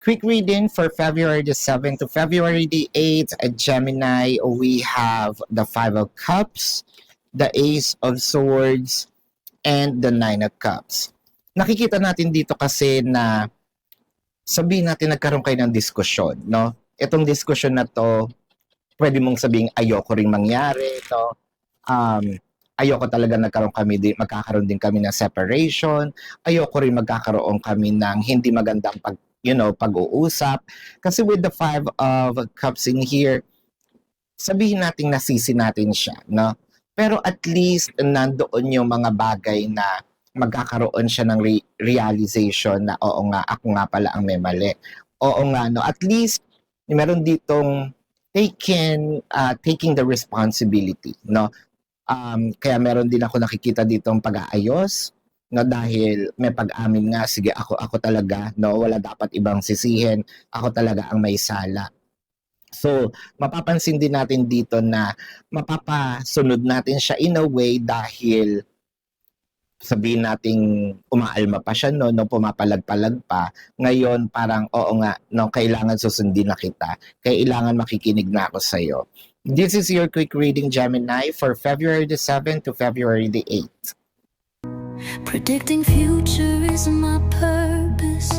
Quick reading for February the 7th to February the 8th. At Gemini, we have the Five of Cups, the Ace of Swords, and the Nine of Cups. Nakikita natin dito kasi na sabihin natin nagkaroon kayo ng diskusyon, no? Itong diskusyon na to, pwede mong sabihin ayoko ring mangyari, no? Ayoko talaga magkakaroon din kami ng separation. Ayoko rin magkakaroon kami ng hindi magandang pag-uusap. Kasi with the Five of Cups in here, sabihin natin nasisi natin siya, no? Pero at least nandoon yung mga bagay na magkakaroon siya ng realization na oo nga, ako nga pala ang may mali. Oo nga, no? At least meron ditong taking the responsibility, no? Kaya meron din ako nakikita ditong pag-aayos, no, dahil may pag-amin nga, sige ako talaga, no, wala dapat ibang sisihin, ako talaga ang may sala. So, mapapansin din natin dito na mapapasunod natin siya in a way dahil sabihin nating umaalma pa siya, no, pumapalag-palag pa. Ngayon, parang, oo nga, no, kailangan susundin na kita. Kailangan makikinig na ako sa'yo. This is your quick reading, Gemini, for February the 7th to February the 8th. Predicting future is my purpose.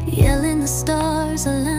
Yelling the stars align.